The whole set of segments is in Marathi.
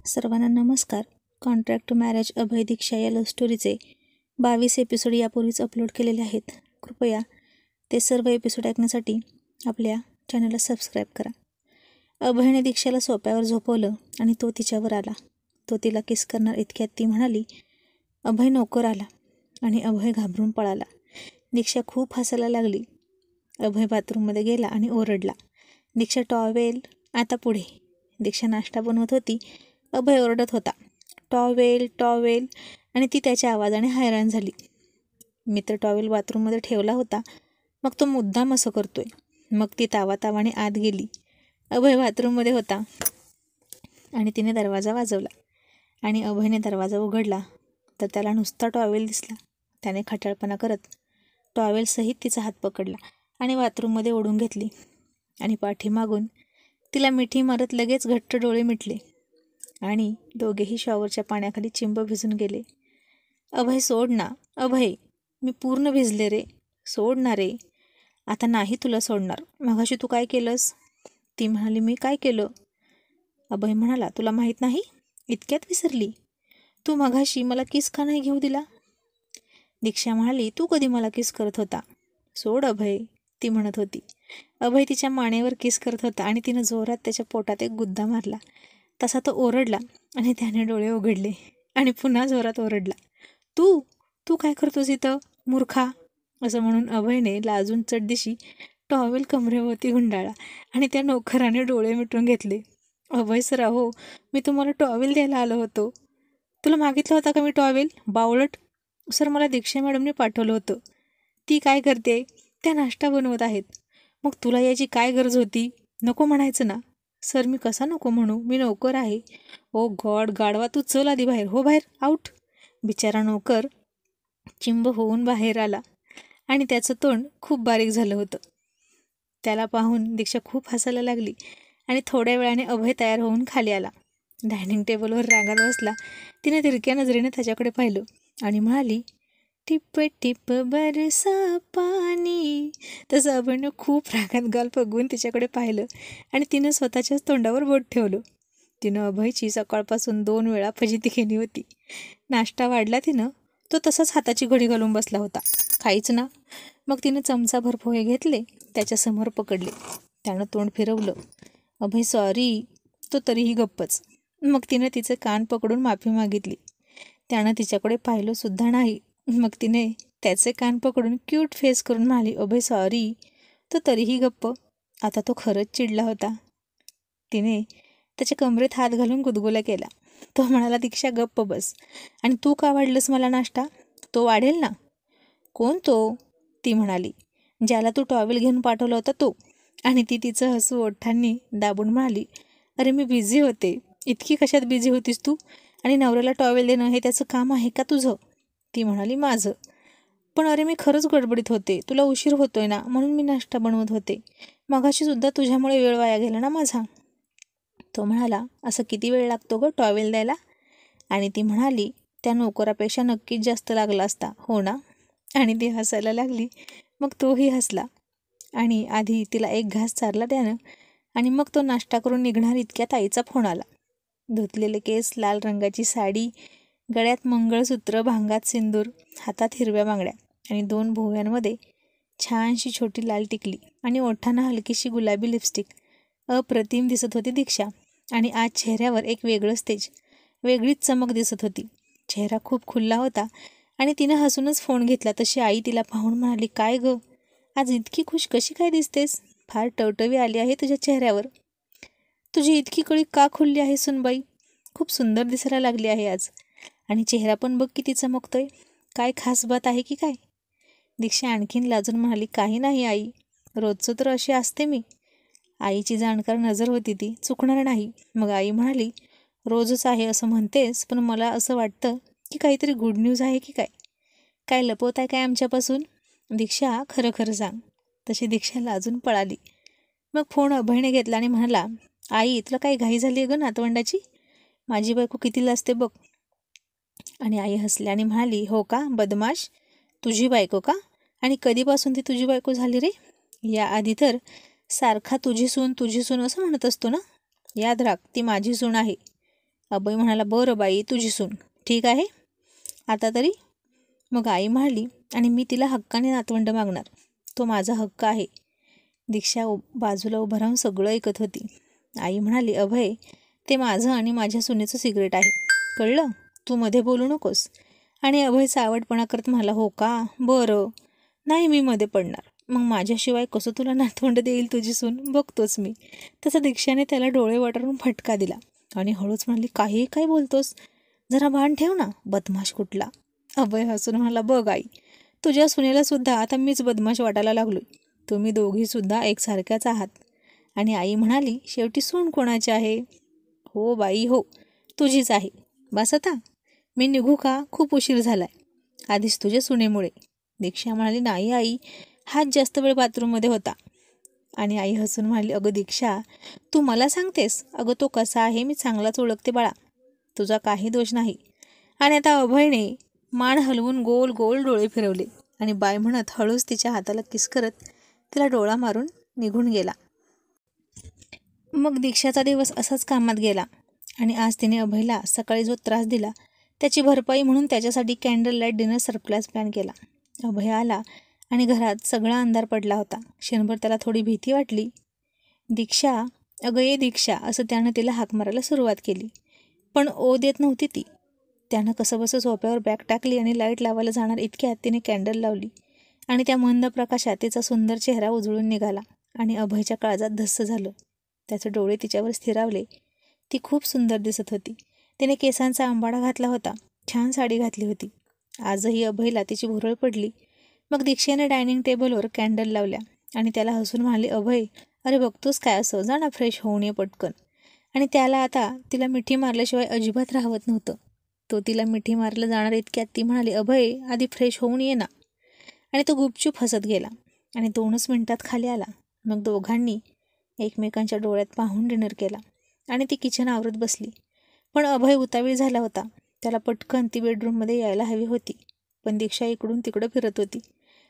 सर्वांना नमस्कार. कॉन्ट्रॅक्ट टू मॅरेज अभय दीक्षा या लव्ह स्टोरीचे 22 एपिसोड यापूर्वीच अपलोड केलेले आहेत. कृपया ते सर्व एपिसोड ऐकण्यासाठी आपल्या चॅनलला सबस्क्राईब करा. अभयने दीक्षाला सोप्यावर झोपवलं आणि तो तिच्यावर आला. तो तिला किस करणार इतक्यात ती म्हणाली, अभय नोकर आला. आणि अभय घाबरून पळाला. दीक्षा खूप हसायला लागली. अभय बाथरूममध्ये गेला आणि ओरडला, दीक्षा टॉवेल, आता पुढे. दीक्षा नाश्ता बनवत होती. अभय ओरडत होता, टॉवेल टॉवेल, आणि ती त्याच्या आवाजाने हैराण झाली. मित्र टॉवेल बाथरूममध्ये ठेवला होता, मग तो मुद्दाम असं करतोय. मग ती तावातावाने आत गेली. अभय बाथरूममध्ये होता आणि तिने दरवाजा वाजवला आणि अभयने दरवाजा उघडला तर त्याला नुसता टॉवेल दिसला. त्याने खट्याळपणा करत टॉवेलसहित तिचा हात पकडला आणि बाथरूममध्ये ओढून घेतली आणि पाठीमागून तिला मिठी मारत लगेच घट्ट डोळे मिटले आणि दोघेही शॉवरच्या पाण्याखाली चिंब भिजून गेले. अभय सोड ना, अभय, मी पूर्ण भिजले रे, सोड ना रे. आता नाही तुला सोडणार. मगाशी तू काय केलंस? ती म्हणाली, मी काय केलं? अभय म्हणाला, तुला माहीत नाही? इतक्यात विसरली? तू मगाशी मला किस का नाही घेऊ दिला? दीक्षा म्हणाली, तू कधी मला किस करत होता? सोड अभय, ती म्हणत होती. अभय तिच्या मानेवर किस करत होता आणि तिनं जोरात त्याच्या पोटात एक गुद्दा मारला. तसा तो ओरडला आणि त्याने डोळे उघडले आणि पुन्हा जोरात ओरडला, तू तू काय करतोस इथं, मूर्खा? असं म्हणून अभयने लाजून चटदिशी टॉवेल कमरेवरती गुंडाळला आणि त्या नोकराने डोळे मिटून घेतले. अभय सर, अहो, मी तुम्हाला टॉवेल द्यायला आलो होतो. तुला मागितलं होता का मी टॉवेल, बावळट? सर, मला दीक्षा मॅडमने पाठवलं होतं. ती काय करते? त्या नाश्ता बनवत आहेत. मग तुला याची काय गरज होती? नको म्हणायचं ना. सर, मी कसा नको म्हणू, मी नोकर आहे. ओ गॉड, गाढवा, तू चल आधी बाहेर, हो बाहेर, आऊट. बिचारा नोकर चिंब होऊन बाहेर आला आणि त्याचं तोंड खूप बारीक झालं होतं. त्याला पाहून दीक्षा खूप हसायला लागली आणि थोड्या वेळाने अभय तयार होऊन खाली आला. डायनिंग टेबलवर रागात बसला. तिने तिरक्या नजरेने त्याच्याकडे पाहिलं आणि म्हणाली, टिप टिप बरसा पाणी. तसं अभयने खूप रागात गाल पगवून तिच्याकडे पाहिलं आणि तिनं स्वतःच्याच तोंडावर बोट ठेवलं. तिनं अभयची सकाळपासून 2 वेळा फजिती केली होती. नाश्ता वाढला तिनं, तो तसाच हाताची घडी घालून बसला होता. खाईच ना. मग तिनं चमचाभर पोहे घेतले, त्याच्यासमोर पकडले. त्यानं तोंड फिरवलं. अभय सॉरी. तो तरीही गप्पच. मग तिनं तिचे कान पकडून माफी मागितली. त्यानं तिच्याकडे पाहिलं सुद्धा नाही. मग तिने त्याचे कान पकडून क्यूट फेस करून म्हणाली, अभय सॉरी. तो तरीही गप्प. आता तो खरंच चिडला होता. तिने त्याच्या कमरेत हात घालून गुदगुला केला. तो म्हणाला, दीक्षा गप्प बस. आणि तू का वाढलंस मला नाश्ता? तो वाढेल ना. कोण तो? ती म्हणाली. ज्याला तू टॉवेल घेऊन पाठवला होता तो. आणि ती तिचं हसू ओठांनी दाबून म्हणाली, अरे मी बिझी होते. इतकी कशात बिझी होतीस तू? आणि नवऱ्याला टॉवेल देणं हे त्याचं काम आहे का तुझं? ती म्हणाली, माझं. पण अरे मी खरंच गडबडीत होते. तुला उशीर होतोय ना, म्हणून मी नाश्ता बनवत होते. मगाशी सुद्धा तुझ्यामुळे वेळ वाया गेला ना माझा. तो म्हणाला, असं किती वेळ लागतो गं टॉवेल द्यायला? आणि ती म्हणाली, त्या नोकरापेक्षा नक्कीच जास्त लागला असता, हो ना? आणि ती हसायला लागली. मग तोही हसला आणि आधी तिला एक घास चारला त्यानं आणि मग तो नाश्ता करून निघणार इतक्यात आईचा फोन आला. धुतलेले केस, लाल रंगाची साडी, गळ्यात मंगळसूत्र, भांगात सिंदूर, हातात हिरव्या बांगड्या आणि 2 भोव्यांमध्ये छानशी छोटी लाल टिकली आणि ओठांना हलकीशी गुलाबी लिपस्टिक. अप्रतिम दिसत होती दीक्षा. आणि आज चेहऱ्यावर एक वेगळंच तेज, वेगळीच चमक दिसत होती. चेहरा खूप खुल्ला होता आणि तिनं हसूनच फोन घेतला. तशी आई तिला पाहून म्हणाली, काय गं, आज इतकी खुश कशी काय दिसतेस? फार टवटवी आली आहे तुझ्या चेहऱ्यावर. तुझी इतकी कळी का खुलली आहे सुनबाई? खूप सुंदर दिसायला लागली आहे आज. आणि चेहरा पण बघ किती चमकतोय. काय खास बात आहे की काय? दीक्षा आणखीन लाजून म्हणाली, काही नाही आई, रोजचं तर अशी असते मी. आईची जाणकार नजर होती, ती चुकणार नाही. मग आई म्हणाली, रोजच आहे असं म्हणतेस, पण मला असं वाटतं की काहीतरी गुड न्यूज आहे की काय? काय लपवत आहे काय आमच्यापासून? दीक्षा, खरं खरं सांग. तशी दीक्षा लाजून पळाली. मग फोन अभयने घेतला आणि म्हणाला, आई, तुला काही घाई झाली आहे गं नातवंडाची? माझी बायको किती लाजते बघ. आणि आई हसली आणि म्हणाली, हो का बदमाश, तुझी बायको का? आणि कधीपासून ती तुझी बायको झाली रे? याआधी तर सारखा तुझी सून असं म्हणत असतो ना. याद राख, ती माझी सून आहे. अभय म्हणाला, बरं बाई, तुझी सून ठीक आहे आता तरी. मग आई म्हणाली, आणि मी तिला हक्काने नातवंड मागणार, तो माझा हक्क आहे. दीक्षा बाजूला उभं राहून सगळं ऐकत होती. आई म्हणाली, अभय, ते माझं आणि माझ्या सुनेचं सिक्रेट आहे, कळलं, तू मध्ये बोलू नकोस. आणि अभय सावटपणा करत म्हणाला, हो का, बरं, नाही मी मध्ये पडणार. मग माझ्याशिवाय कसं तुला नातवंड देईल तुझी सून, बघतोच मी. तसं दीक्षाने त्याला डोळे वाटारून फटका दिला आणि हळूच म्हणाली, काही काय बोलतोस, जरा भान ठेव ना, बदमाश कुठला. अभय हसून म्हणाला, बघ आई, तुझ्या सुनेला सुद्धा आता मीच बदमाश वाटायला लागलोय. तुम्ही दोघीसुद्धा एकसारख्याच आहात. आणि आई म्हणाली, शेवटी सून कोणाची आहे? हो बाई हो, तुझीच आहे. बस आता, मी निघू का, खूप उशीर झालाय, आधीच तुझ्या सुनेमुळे. दीक्षा म्हणाली, नाही आई, हाच जास्त वेळ बाथरूममध्ये होता. आणि आई हसून म्हणाली, अगं दीक्षा, तू मला सांगतेस, अगं तो कसा आहे मी चांगलाच ओळखते बाळा, तुझा काही दोष नाही. आणि आता अभयने मान हलवून गोल गोल डोळे फिरवले आणि बाय म्हणत हळूच तिच्या हाताला किस करत तिला डोळा मारून निघून गेला. मग दीक्षाचा दिवस असाच कामात गेला आणि आज तिने अभयला सकाळी जो त्रास दिला त्याची भरपाई म्हणून त्याच्यासाठी candle light dinner surprise plan केला. अभय आला आणि घरात सगळा अंधार पडला होता. क्षणभर त्याला थोडी भीती वाटली. दीक्षा, अगं ये दीक्षा, असं त्यानं तिला हाक मारायला सुरुवात केली, पण ओ देत नव्हती ती. त्यानं कसंबसं सोफ्यावर बॅग टाकली आणि लाईट लावायला जाणार इतक्यात तिने कॅन्डल लावली आणि त्या मंद प्रकाशात तिचा सुंदर चेहरा उजळून निघाला आणि अभयच्या काळजात धस्स झालं. त्याचे डोळे तिच्यावर स्थिरावले. ती खूप सुंदर दिसत होती. तिने केसांचा आंबाडा घातला होता, छान साडी घातली होती. आजही अभयला तिची भुरळ पडली. मग दीक्षेने डायनिंग टेबलवर कॅन्डल लावल्या आणि त्याला हसून म्हणाले, अभय, अरे बघतोस काय, असं जा ना, फ्रेश होऊन ये पटकन. आणि त्याला आता तिला मिठी मारल्याशिवाय अजिबात राहवत नव्हतं. तो तिला मिठी मारलं जाणार इतक्यात ती म्हणाली, अभय, आधी फ्रेश होऊन ये ना. आणि तो गुपचूप हसत गेला आणि 2च मिनिटात खाली आला. मग दोघांनी एकमेकांच्या डोळ्यात पाहून डिनर केला आणि ती किचन आवरत बसली. पण अभय उतावीळ झाला होता. त्याला पटकन ती बेडरूममध्ये यायला हवी होती, पण दीक्षा इकडून तिकडं फिरत होती.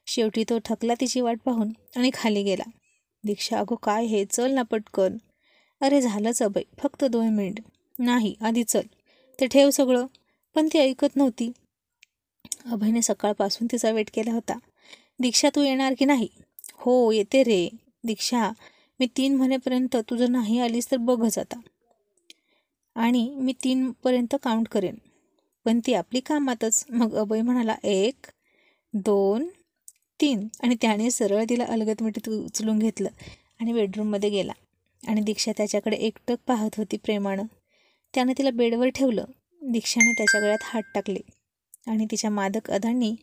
शेवटी तो थकला तिची वाट पाहून आणि खाली गेला. दीक्षा, अगो काय हे, चल ना पटकन. अरे झालंच अभय, फक्त 2 मिनिट. नाही, आधी चल, ते ठेव सगळं. पण ती ऐकत नव्हती. अभयने सकाळपासून तिचा वेट केला होता. दीक्षा, तू येणार की नाही? हो येते रे. दीक्षा, मी 3 म्हणेपर्यंत तुझं नाही आलीस तर बघच आता. आणि मी 3 पर्यंत काउंट करेन, पण ती आपली कामातच. मग अभय म्हणाला, 1, 2, 3 आणि त्याने सरळ तिला अलगद मिठीत उचलून घेतलं आणि बेडरूममध्ये गेला. आणि दीक्षा त्याच्याकडे एकटक पाहत होती प्रेमानं. त्याने तिला बेडवर ठेवलं. दीक्षाने त्याच्या गळ्यात हात टाकले आणि तिच्या मादक अदांनी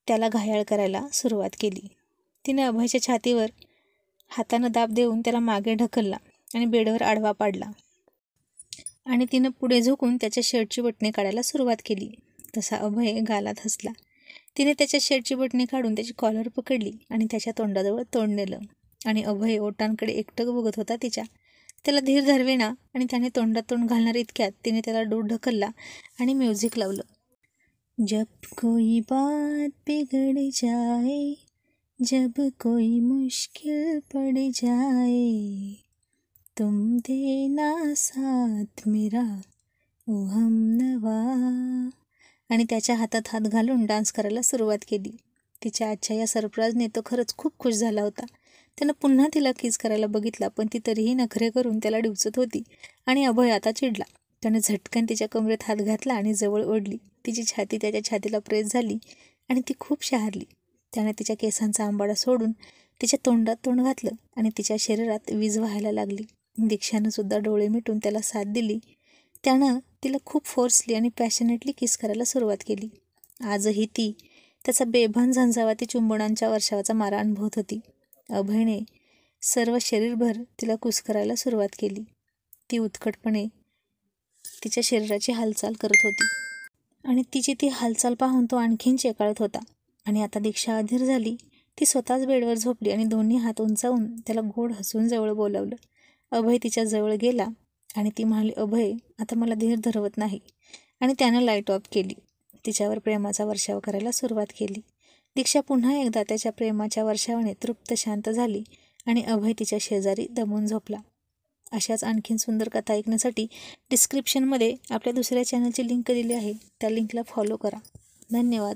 त्याला घायाळ करायला सुरुवात केली. तिने अभयच्या छातीवर हातानं दाब देऊन त्याला मागे ढकलला आणि बेडवर आडवा पाडला. आणि तिनं पुढे झुकून त्याच्या शर्टची बटणे काढायला सुरुवात केली. तसा अभय गालात हसला. तिने त्याच्या शर्टची बटणे काढून त्याची कॉलर पकडली आणि त्याच्या तोंडाजवळ तोंड नेलं. आणि अभय ओठांकडे एकटक बघत होता तिच्या. त्याला धीर धरवेना आणि त्याने तोंडात तोंड घालणार इतक्यात तिने त्याला दूर ढकलला आणि म्युझिक लावलं. जब कोई बात बिगड़ जाए, जब कोई मुश्किल पड़ जाए, तुम देना साथ मेरा ओ हमनवा. आणि त्याच्या हातात हात घालून डान्स करायला सुरुवात केली. तिच्या आजच्या या सरप्राईजने तो खरंच खूप खुश झाला होता. त्यानं पुन्हा तिला किस करायला बघितला, पण ती तरीही नखरे करून त्याला डिवचत होती. आणि अभय आता चिडला. त्याने झटकन तिच्या कमरेत हात घातला आणि जवळ ओढली. तिची छाती त्याच्या छातीला प्रेस झाली आणि ती खूप शहारली. त्याने तिच्या केसांचा आंबाडा सोडून तिच्या तोंडात तोंड घातलं आणि तिच्या शरीरात वीज व्हायला लागली. दीक्षानं सुद्धा डोळे मिटून त्याला साथ दिली. त्यानं तिला खूप फोर्सली आणि पॅशनेटली किस करायला सुरुवात केली. आजही ती त्याचा बेभान झंझावाती चुंबनांच्या वर्षावाचा मारा अनुभवत होती. अभयने सर्व शरीरभर तिला कुस करायला सुरुवात केली. ती उत्कटपणे तिच्या शरीराची हालचाल करत होती आणि तिची ती हालचाल पाहून तो आणखीन चेकाळत होता. आणि आता दीक्षा अधीर झाली. ती स्वतःच बेडवर झोपली आणि दोन्ही हात उंचावून त्याला गोड हसून जवळ बोलावलं. अभय तिच्या जवळ गेला आणि ती म्हणाली, अभय, आता मला धीर धरवत नाही. आणि त्यानं लाईट ऑफ केली. तिच्यावर प्रेमाचा वर्षाव करायला सुरुवात केली. दीक्षा पुन्हा एकदा त्याच्या प्रेमाच्या वर्षावाने तृप्त शांत झाली आणि अभय तिच्या शेजारी दमून झोपला. अशाच आणखीन सुंदर कथा ऐकण्यासाठी डिस्क्रिप्शनमध्ये आपल्या दुसऱ्या चॅनलची लिंक दिली आहे, त्या लिंकला फॉलो करा. धन्यवाद.